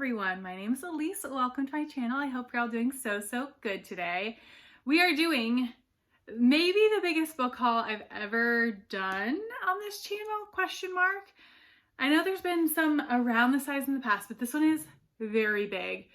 everyone, my name is Elise. Welcome to my channel. I hope you're all doing so good today. We are doing maybe the biggest book haul I've ever done on this channel, question mark. I know there's been some around the size in the past, but this one is very big,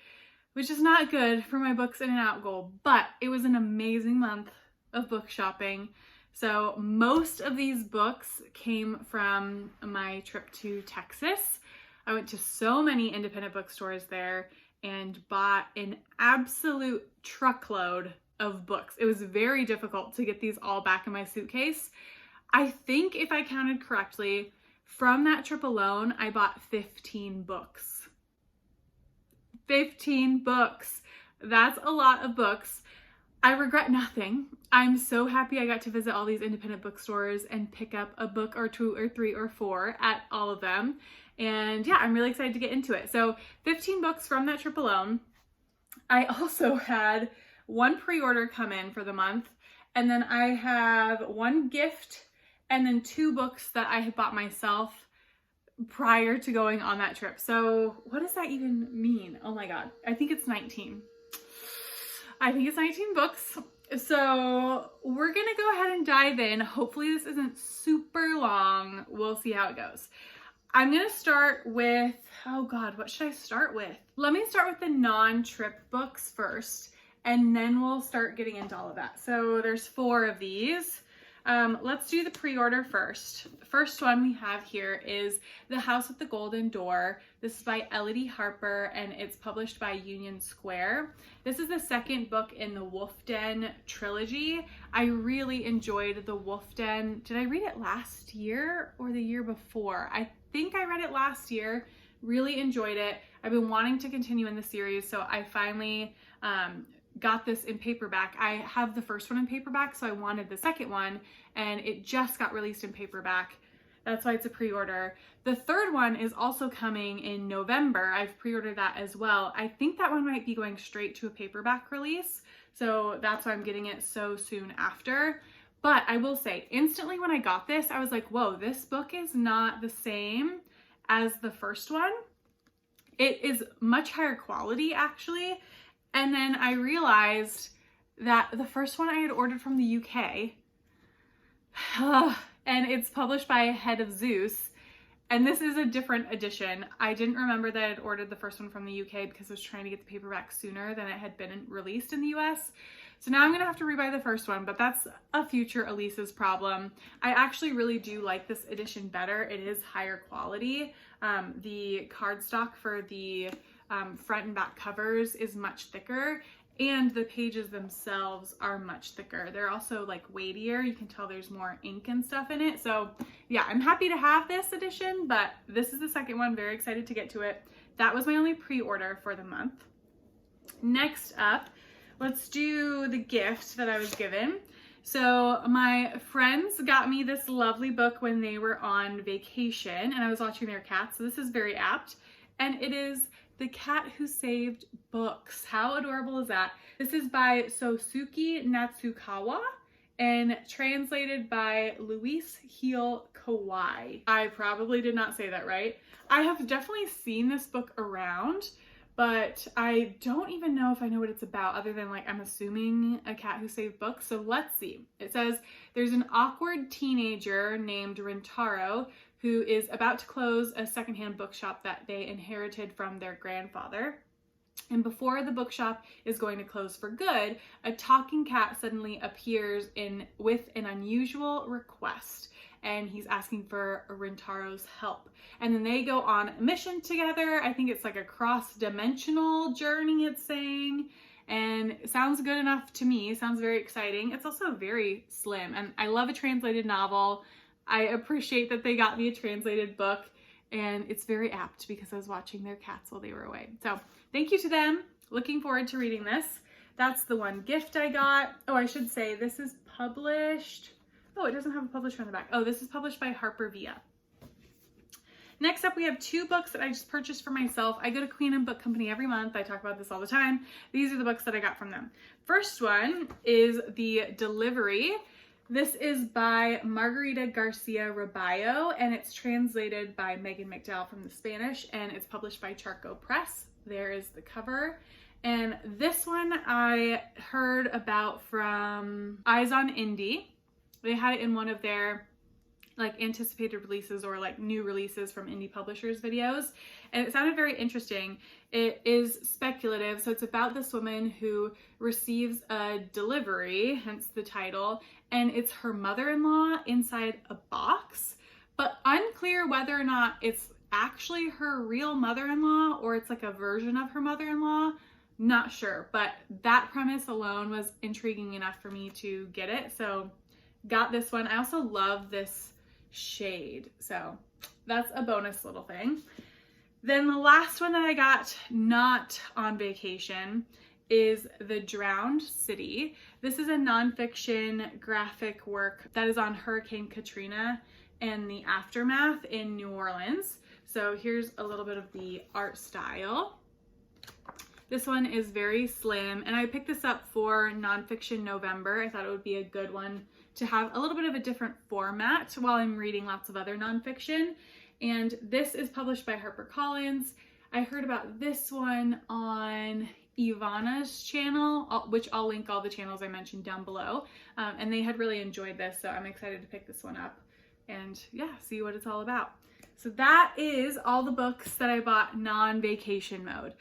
which is not good for my books in and out goal, but it was an amazing month of book shopping. So most of these books came from my trip to Texas. I went to so many independent bookstores there and bought an absolute truckload of books. It was very difficult to get these all back in my suitcase. I think if I counted correctly, from that trip alone, I bought 15 books. 15 books. That's a lot of books. I regret nothing. I'm so happy I got to visit all these independent bookstores and pick up a book or two or three or four at all of them. And yeah, I'm really excited to get into it. So 15 books from that trip alone. I also had one pre-order come in for the month, and then I have one gift and then 2 books that I had bought myself prior to going on that trip. So what does that even mean? Oh my God, I think it's 19. I think it's 19 books. So we're gonna go ahead and dive in. Hopefully this isn't super long. We'll see how it goes. I'm gonna start with, oh God, what should I start with? Let me start with the non-trip books first, and then we'll start getting into all of that. So there's 4 of these. Let's do the pre-order first. The first one we have here is The House with the Golden Door. This is by Elodie Harper, and it's published by Union Square. This is the second book in the Wolf Den trilogy. I really enjoyed the Wolf Den. Did I read it last year or the year before? I think I read it last year. Really enjoyed it. I've been wanting to continue in the series, so I finally got this in paperback. I have the first one in paperback, so I wanted the second one, and it just got released in paperback. That's why it's a pre-order. The third one is also coming in November. I've pre-ordered that as well. I think that one might be going straight to a paperback release, so that's why I'm getting it so soon after. But I will say, instantly when I got this, I was like, whoa, this book is not the same as the first one. It is much higher quality, actually. And then I realized that the first one I had ordered from the UK, and it's published by Head of Zeus, and this is a different edition. I didn't remember that I had ordered the first one from the UK because I was trying to get the paperback sooner than it had been released in the US. So now I'm gonna have to rebuy the first one, but that's a future Elise's problem. I actually really do like this edition better. It is higher quality. The cardstock for the front and back covers is much thicker, and the pages themselves are much thicker. They're also like weightier. You can tell there's more ink and stuff in it. So yeah, I'm happy to have this edition, but this is the second one. Very excited to get to it. That was my only pre-order for the month. Next up, let's do the gift that I was given. So my friends got me this lovely book when they were on vacation, and I was watching their cats. So this is very apt, and it is The Cat Who Saved Books. How adorable is that? This is by Sōsuke Natsukawa and translated by Louise Kawai. I probably did not say that right. I have definitely seen this book around, but I don't even know if I know what it's about, other than like I'm assuming a cat who saved books. So let's see. It says there's an awkward teenager named Rintaro who is about to close a secondhand bookshop that they inherited from their grandfather. And before the bookshop is going to close for good, a talking cat suddenly appears with an unusual request, and he's asking for Rintaro's help. And then they go on a mission together. I think it's like a cross-dimensional journey, it's saying. And it sounds good enough to me. It sounds very exciting. It's also very slim, and I love a translated novel. I appreciate that they got me a translated book, and it's very apt because I was watching their cats while they were away. So thank you to them. Looking forward to reading this. That's the one gift I got. Oh, I should say this is published. Oh, it doesn't have a publisher on the back. Oh, this is published by Harper Via. Next up, we have 2 books that I just purchased for myself. I go to Queen & Book Company every month. I talk about this all the time. These are the books that I got from them. First one is The Delivery. This is by Margarita García Robayo, and it's translated by McDowell from the Spanish, and it's published by Charco Press. There is the cover. And this one I heard about from EyesOnIndie. They had it in one of their like anticipated releases or like new releases from indie publishers videos, and it sounded very interesting. It is speculative, so it's about this woman who receives a delivery, hence the title, and it's her mother-in-law inside a box, but unclear whether or not it's actually her real mother-in-law or it's like a version of her mother-in-law. Not sure, but that premise alone was intriguing enough for me to get it, so got this one. I also love this shade, so that's a bonus little thing. Then the last one that I got not on vacation is The Drowned City. This is a nonfiction graphic work that is on Hurricane Katrina and the aftermath in New Orleans. So here's a little bit of the art style. This one is very slim, and I picked this up for Nonfiction November. I thought it would be a good one to have a little bit of a different format while I'm reading lots of other nonfiction. And this is published by HarperCollins. I heard about this one on Ivana's channel, which I'll link all the channels I mentioned down below. And they had really enjoyed this, so I'm excited to pick this one up and yeah, see what it's all about. So that is all the books that I bought non-vacation mode.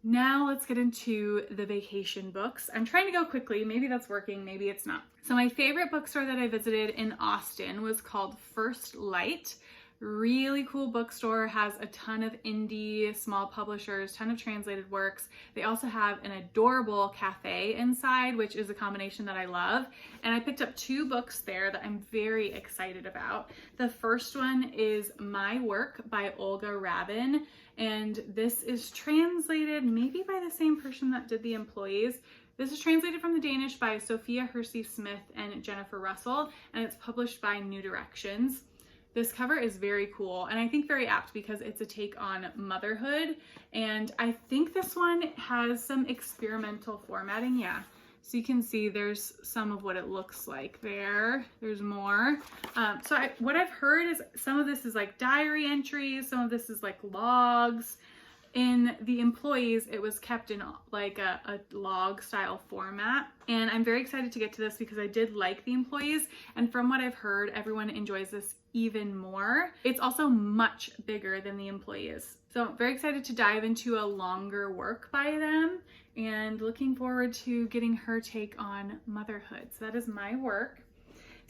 Now let's get into the vacation books. I'm trying to go quickly. Maybe that's working, maybe it's not. So my favorite bookstore that I visited in Austin was called First Light. Really cool bookstore, has a ton of indie, small publishers, ton of translated works. They also have an adorable cafe inside, which is a combination that I love. And I picked up 2 books there that I'm very excited about. The first one is My Work by Olga Ravn. And this is translated maybe by the same person that did The Employees. This is translated from the Danish by Sophia, Hersi Smith, and Jennifer Russell, and it's published by New Directions. This cover is very cool, and I think very apt because it's a take on motherhood, and I think this one has some experimental formatting, yeah. So you can see there's some of what it looks like there. There's more. What I've heard is some of this is like diary entries, some of this is like logs. In The Employees, it was kept in like a log style format. And I'm very excited to get to this because I did like The Employees. And from what I've heard, everyone enjoys this even more. It's also much bigger than The Employees. So I'm very excited to dive into a longer work by them and looking forward to getting her take on motherhood. So that is My Work.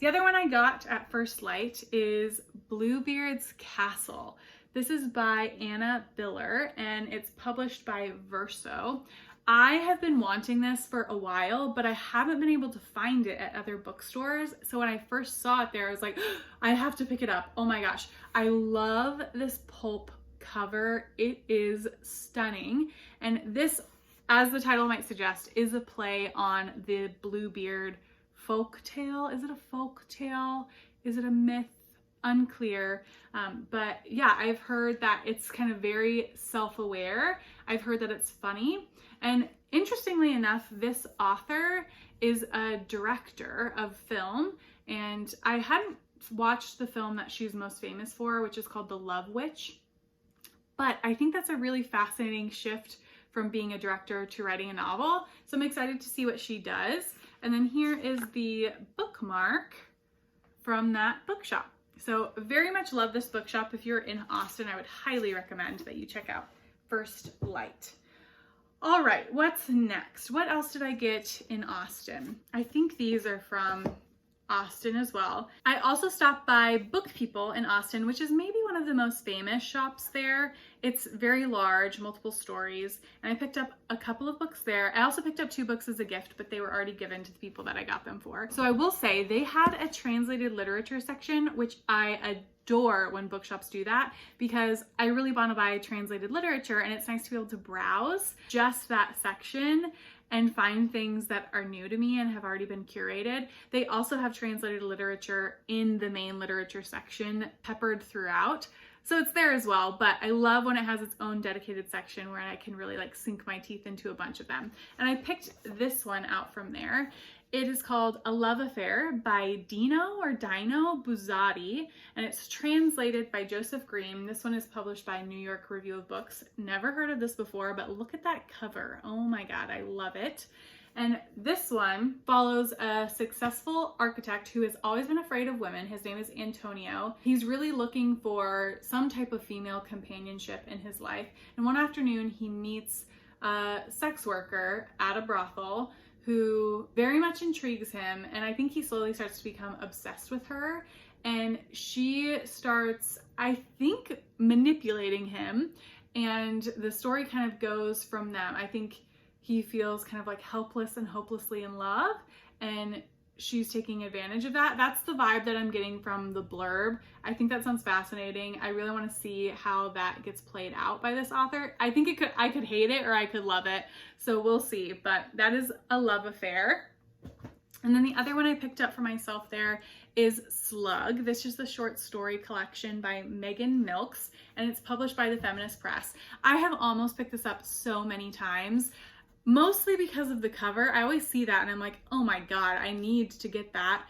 The other one I got at First Light is Bluebeards Castle. This is by Anna Biller and it's published by Verso. I have been wanting this for a while, but I haven't been able to find it at other bookstores. So when I first saw it there, I was like, oh, I have to pick it up. Oh my gosh. I love this pulp cover. It is stunning. And this, as the title might suggest, is a play on the Bluebeard folk tale. Is it a folk tale? Is it a myth? Unclear. But yeah, I've heard that it's kind of very self-aware. I've heard that it's funny. And interestingly enough, this author is a director of film. And I hadn't watched the film that she's most famous for, which is called The Love Witch. But I think that's a really fascinating shift from being a director to writing a novel. So I'm excited to see what she does. And then here is the bookmark from that bookshop. So very much love this bookshop. If you're in Austin, I would highly recommend that you check out First Light. All right, what's next? What else did I get in Austin? I think these are from Austin as well. I also stopped by Book People in Austin, which is maybe one of the most famous shops there. It's very large, multiple stories, and I picked up a couple of books there. I also picked up 2 books as a gift, but they were already given to the people that I got them for. So I will say they had a translated literature section, which I adore when bookshops do that because I really want to buy translated literature, and it's nice to be able to browse just that section and find things that are new to me and have already been curated. They also have translated literature in the main literature section peppered throughout. So it's there as well, but I love when it has its own dedicated section where I can really like sink my teeth into a bunch of them. And I picked this one out from there. It is called A Love Affair by Dino Buzatti, and it's translated by Joseph Green. This one is published by New York Review of Books. Never heard of this before, but look at that cover. Oh my God, I love it. And this one follows a successful architect who has always been afraid of women. His name is Antonio. He's really looking for some type of female companionship in his life. And one afternoon he meets a sex worker at a brothel who very much intrigues him. And I think he slowly starts to become obsessed with her. And she starts, I think, manipulating him. And the story kind of goes from them. I think he feels kind of like helpless and hopelessly in love, and she's taking advantage of that. That's the vibe that I'm getting from the blurb. I think that sounds fascinating. I really want to see how that gets played out by this author. I think I could hate it or I could love it. So we'll see, but that is A Love Affair. And then the other one I picked up for myself there is Slug. This is the short story collection by Megan Milks, and it's published by the Feminist Press. I have almost picked this up so many times. Mostly because of the cover. I always see that and I'm like, oh my God, I need to get that.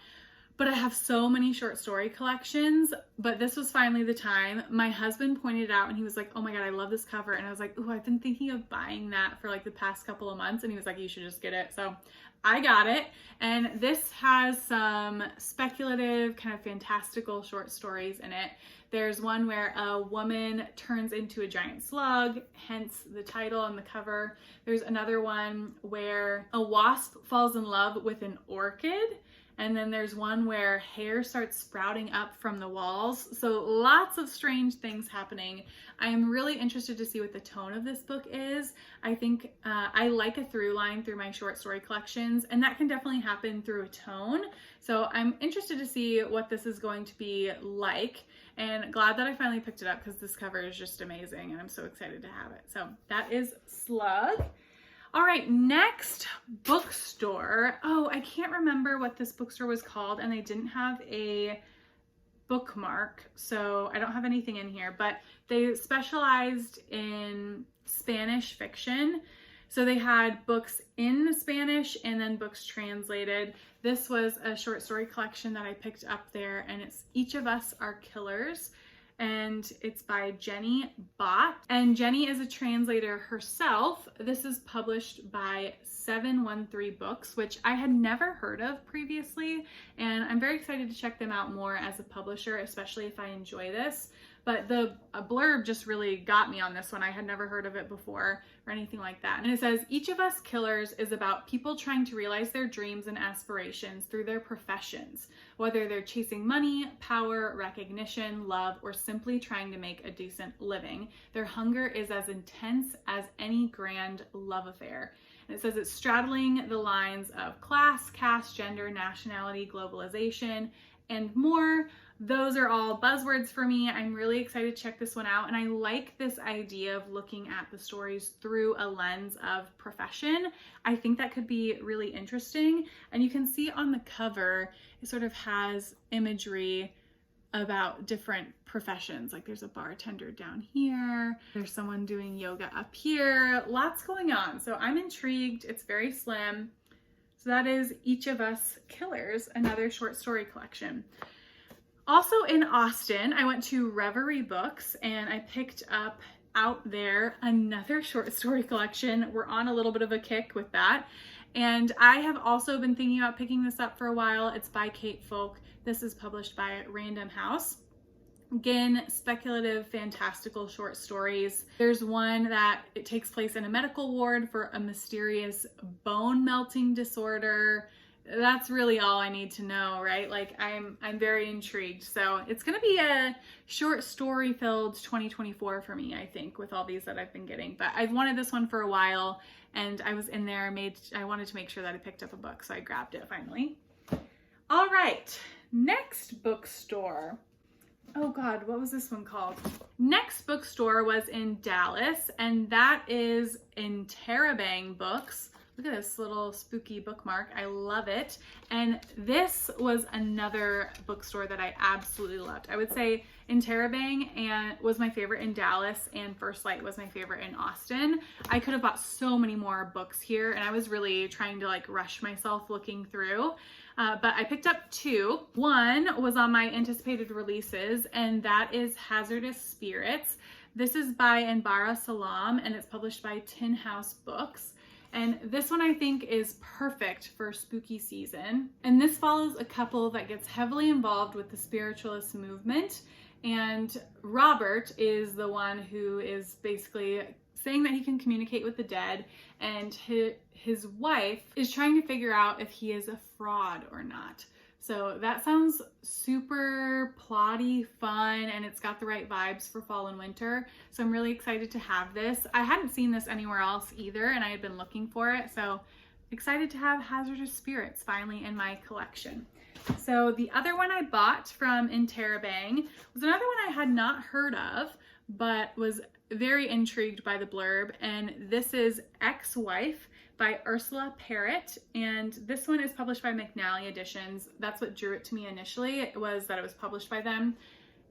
But I have so many short story collections, but this was finally the time. My husband pointed it out and he was like, oh my God, I love this cover. And I was like, oh, I've been thinking of buying that for like the past couple of months. And he was like, you should just get it. So I got it. And this has some speculative, kind of fantastical short stories in it. There's one where a woman turns into a giant slug, hence the title on the cover. There's another one where a wasp falls in love with an orchid. And then there's one where hair starts sprouting up from the walls. So lots of strange things happening. I am really interested to see what the tone of this book is. I think I like a through line through my short story collections, and that can definitely happen through a tone. So I'm interested to see what this is going to be like, and glad that I finally picked it up because this cover is just amazing and I'm so excited to have it. So that is Slug. All right, next bookstore. Oh, I can't remember what this bookstore was called, and they didn't have a bookmark, so I don't have anything in here, but they specialized in Spanish fiction. So they had books in Spanish and then books translated. This was a short story collection that I picked up there, and it's Each of Us Are Killers. And it's by Jenny Bhatt. And Jenny is a translator herself. This is published by 713 Books, which I had never heard of previously. And I'm very excited to check them out more as a publisher, especially if I enjoy this. But the blurb just really got me on this one. I had never heard of it before or anything like that. And it says, Each of Us Killers is about people trying to realize their dreams and aspirations through their professions, whether they're chasing money, power, recognition, love, or simply trying to make a decent living. Their hunger is as intense as any grand love affair. And it says it's straddling the lines of class, caste, gender, nationality, globalization, and more. Those are all buzzwords for me. I'm really excited to check this one out. And I like this idea of looking at the stories through a lens of profession. I think that could be really interesting. And you can see on the cover, it sort of has imagery about different professions. Like there's a bartender down here. There's someone doing yoga up here. Lots going on. So I'm intrigued. It's very slim. So that is Each of Us Killers, another short story collection. Also in Austin, I went to Reverie Books and I picked up out there another short story collection. We're on a little bit of a kick with that. And I have also been thinking about picking this up for a while. It's by Kate Folk. This is published by Random House. Again, speculative, fantastical short stories. There's one that it takes place in a medical ward for a mysterious bone melting disorder. That's really all I need to know, right? Like I'm very intrigued. So it's going to be a short story filled 2024 for me, I think, with all these that I've been getting. But I've wanted this one for a while and I was in there, I wanted to make sure that I picked up a book. So I grabbed it finally. All right, next bookstore. Oh God, what was this one called? Next bookstore was in Dallas, and that is in Terabang Books. Look at this little spooky bookmark. I love it. And this was another bookstore that I absolutely loved. I would say Interrobang and was my favorite in Dallas, and First Light was my favorite in Austin. I could have bought so many more books here, and I was really trying to like rush myself looking through. But I picked up 2. One was on my anticipated releases, and that is Hazardous Spirits. This is by Anbara Salam, and it's published by Tin House Books. And this one I think is perfect for spooky season. And this follows a couple that gets heavily involved with the spiritualist movement. And Robert is the one who is basically saying that he can communicate with the dead, and his wife is trying to figure out if he is a fraud or not. So that sounds super plotty, fun, and it's got the right vibes for fall and winter. So I'm really excited to have this. I hadn't seen this anywhere else either, and I had been looking for it. So excited to have Hazardous Spirits finally in my collection. So the other one I bought from Interrobang was another one I had not heard of, but was very intrigued by the blurb. And this is Ex-Wife by Ursula Parrott, and this one is published by McNally Editions. That's what drew it to me initially, it was that it was published by them,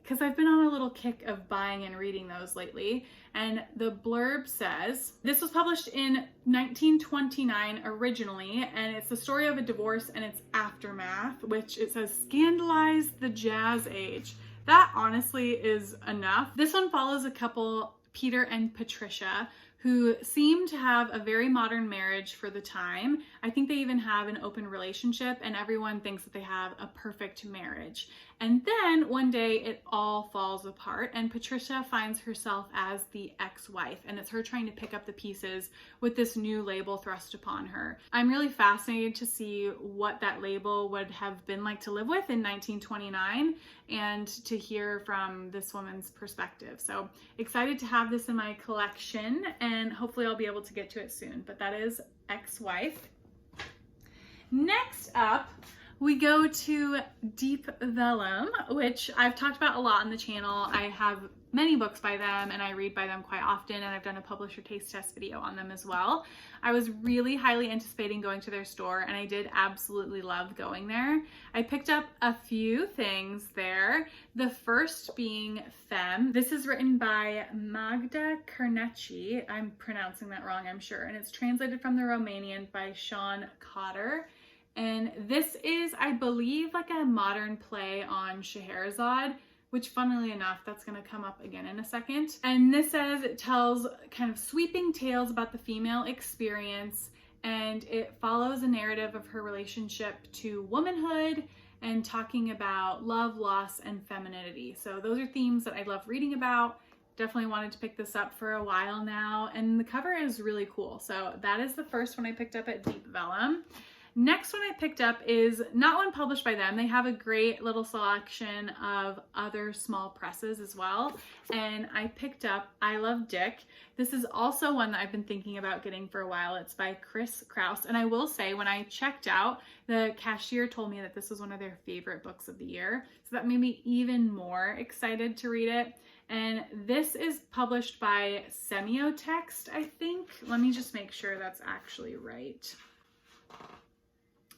because I've been on a little kick of buying and reading those lately. And the blurb says, this was published in 1929 originally, and it's the story of a divorce and its aftermath, which it says scandalized the jazz age. That honestly is enough. This one follows a couple, Peter and Patricia, who seem to have a very modern marriage for the time. I think they even have an open relationship, and everyone thinks that they have a perfect marriage. And then one day it all falls apart, and Patricia finds herself as the ex-wife, and it's her trying to pick up the pieces with this new label thrust upon her. I'm really fascinated to see what that label would have been like to live with in 1929, and to hear from this woman's perspective. So excited to have this in my collection, and hopefully I'll be able to get to it soon. But that is Ex-Wife. Next up, we go to Deep Vellum, which I've talked about a lot on the channel. I have many books by them, and I read by them quite often, and I've done a publisher taste test video on them as well. I was really highly anticipating going to their store, and I did absolutely love going there. I picked up a few things there, the first being Femme. This is written by Magda Cârneci. I'm pronouncing that wrong, I'm sure, and it's translated from the Romanian by Sean Cotter. And this is, I believe, like a modern play on Scheherazade, which funnily enough, that's going to come up again in a second. And this says it tells kind of sweeping tales about the female experience, and it follows a narrative of her relationship to womanhood and talking about love, loss, and femininity. So those are themes that I love reading about. Definitely wanted to pick this up for a while now, and the cover is really cool. So that is the first one I picked up at Deep Vellum. Next one I picked up is not one published by them. They have a great little selection of other small presses as well. And I picked up I Love Dick. This is also one that I've been thinking about getting for a while. It's by Kraus. And I will say, when I checked out, the cashier told me that this was one of their favorite books of the year. So that made me even more excited to read it. And this is published by Semiotext, I think. Let me just make sure that's actually right.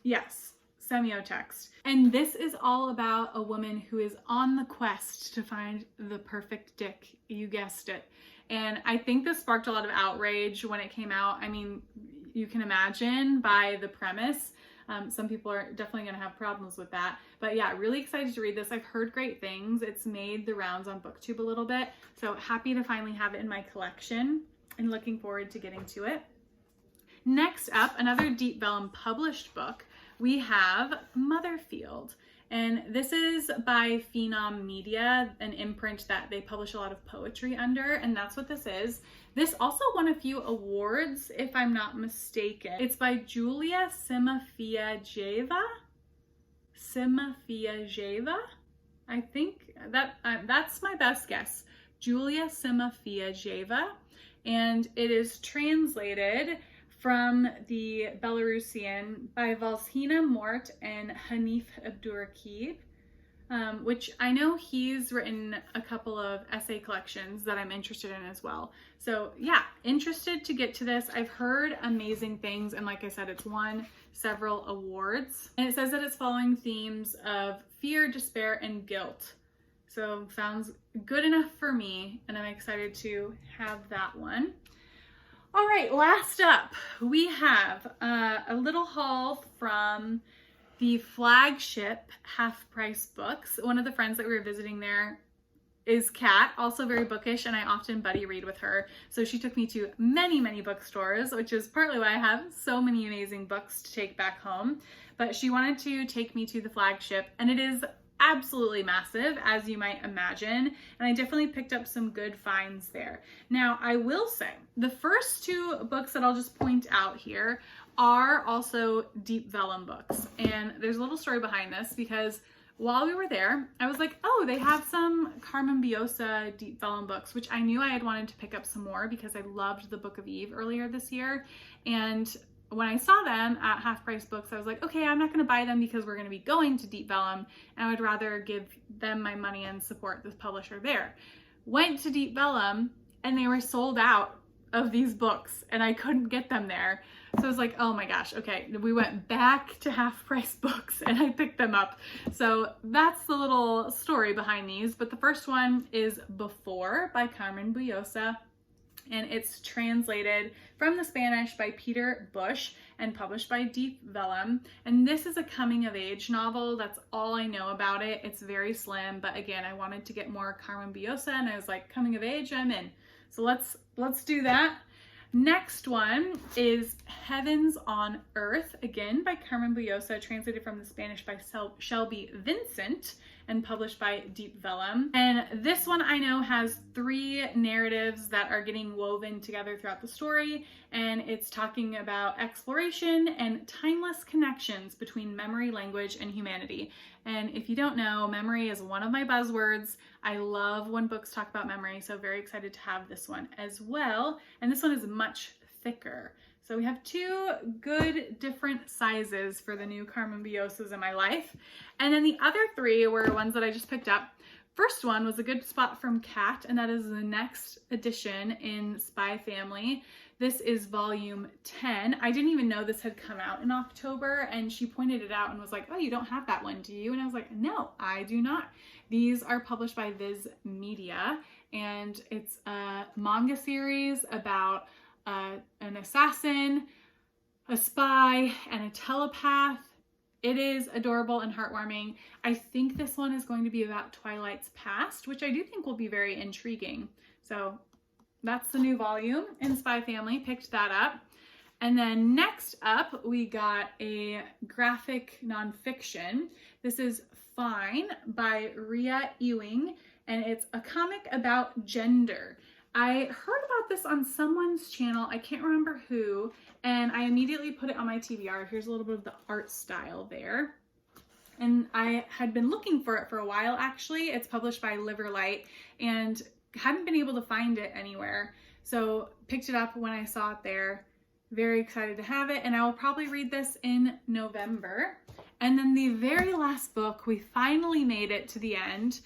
Yes, Semiotext. And this is all about a woman who is on the quest to find the perfect dick. You guessed it. And I think this sparked a lot of outrage when it came out. I mean, you can imagine by the premise. Some people are definitely going to have problems with that. But yeah, really excited to read this. I've heard great things. It's made the rounds on BookTube a little bit. So happy to finally have it in my collection and looking forward to getting to it. Next up, another Deep Vellum published book. We have Motherfield, and this is by Phenom Media, an imprint that they publish a lot of poetry under, and that's what this is. This also won a few awards, if I'm not mistaken. It's by Julia Cimafiejeva. I think that's my best guess. Julia Cimafiejeva, and it is translated from the Belarusian by Valshina Mort and Hanif Abdurraqib, which I know he's written a couple of essay collections that I'm interested in as well. So yeah, interested to get to this. I've heard amazing things, and like I said, it's won several awards. And it says that it's following themes of fear, despair, and guilt. So sounds good enough for me, and I'm excited to have that one. All right, last up, we have a little haul from the flagship Half Price Books. One of the friends that we were visiting there is Kat, also very bookish, and I often buddy read with her. So she took me to many, many bookstores, which is partly why I have so many amazing books to take back home. But she wanted to take me to the flagship, and it is absolutely massive, as you might imagine, and I definitely picked up some good finds there. Now, I will say, the first two books that I'll just point out here are also deep vellum books, and there's a little story behind this, because while we were there, I was like, oh, they have some Carmen Buosa deep vellum books, which I knew I had wanted to pick up some more because I loved the Book of Eve earlier this year. And when I saw them at Half Price Books, I was like, okay, I'm not going to buy them because we're going to be going to deep vellum, and I would rather give them my money and support the publisher there. Went to deep vellum, and they were sold out of these books, and I couldn't get them there. So I was like, oh my gosh, okay. We went back to Half Price Books and I picked them up. So that's the little story behind these. But the first one is Before by Carmen Buosa, and it's translated from the Spanish by Peter Bush and published by Deep Vellum. And this is a coming of age novel. That's all I know about it. It's very slim, but again, I wanted to get more Carmen Buosa, and I was like, coming of age, I'm in. So let's do that. Next one is Heavens on Earth, again by Carmen Buosa, translated from the Spanish by Shelby Vincent and published by Deep Vellum. And this one I know has 3 narratives that are getting woven together throughout the story, and it's talking about exploration and timeless connections between memory, language, and humanity. And if you don't know, memory is one of my buzzwords. I love when books talk about memory, so very excited to have this one as well. And this one is much thicker. So we have 2 good different sizes for the new Carmen Buosas in my life. And then the other 3 were ones that I just picked up. First one was a good spot from Kat, and that is the next edition in Spy Family. This is volume 10. I didn't even know this had come out in October, and she pointed it out and was like, oh, you don't have that one, do you? And I was like, no, I do not. These are published by Viz Media, and it's a manga series about an assassin, a spy, and a telepath. It is adorable and heartwarming. I think this one is going to be about Twilight's past, which I do think will be very intriguing. So that's the new volume in Spy Family. Picked that up. And then next up, we got a graphic nonfiction. This is Fine by Rhea Ewing, and it's a comic about gender. I heard about this on someone's channel, I can't remember who, and I immediately put it on my TBR. Here's a little bit of the art style there. And I had been looking for it for a while, actually. It's published by Liverlight, and hadn't been able to find it anywhere. So picked it up when I saw it there. Very excited to have it, and I will probably read this in November. And then the very last book, we finally made it to the end.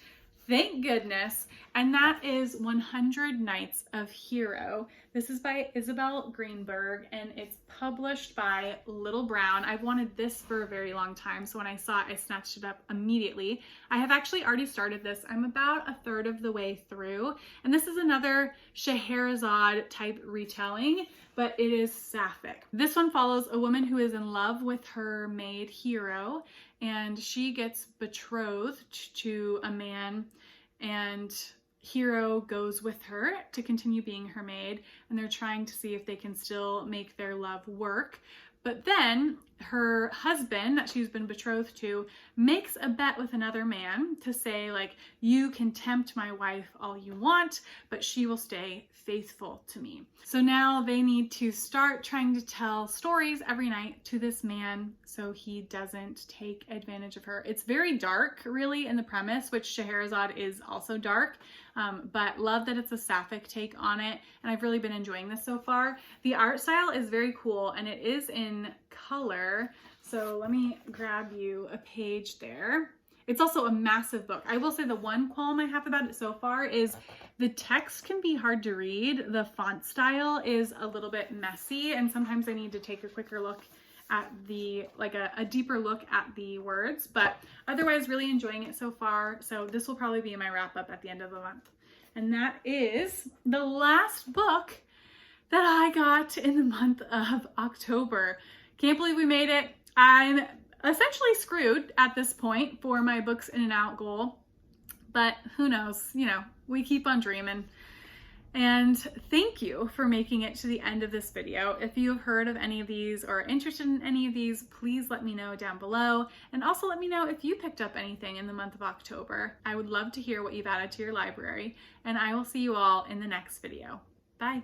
Thank goodness. And that is 100 Nights of Hero. This is by Isabel Greenberg, and it's published by Little Brown. I've wanted this for a very long time, so when I saw it, I snatched it up immediately. I have actually already started this. I'm about a third of the way through, and this is another Scheherazade type retelling, but it is sapphic. This one follows a woman who is in love with her maid Hero, and she gets betrothed to a man, and Hero goes with her to continue being her maid, and they're trying to see if they can still make their love work. But then her husband that she's been betrothed to makes a bet with another man to say, like, you can tempt my wife all you want, but she will stay faithful to me. So now they need to start trying to tell stories every night to this man so he doesn't take advantage of her. It's very dark, really, in the premise, which Scheherazade is also dark, but love that it's a sapphic take on it, and I've really been enjoying this so far. The art style is very cool, and it is in color, so let me grab you a page there. It's also a massive book. I will say the one qualm I have about it so far is the text can be hard to read. The font style is a little bit messy, and sometimes I need to take a quicker look at the, like a deeper look at the words, but otherwise really enjoying it so far. So this will probably be my wrap up at the end of the month. And that is the last book that I got in the month of October. Can't believe we made it. I'm essentially screwed at this point for my books in and out goal, but who knows, you know, we keep on dreaming. And thank you for making it to the end of this video. If you have heard of any of these or are interested in any of these, please let me know down below. And also let me know if you picked up anything in the month of October. I would love to hear what you've added to your library. And I will see you all in the next video. Bye.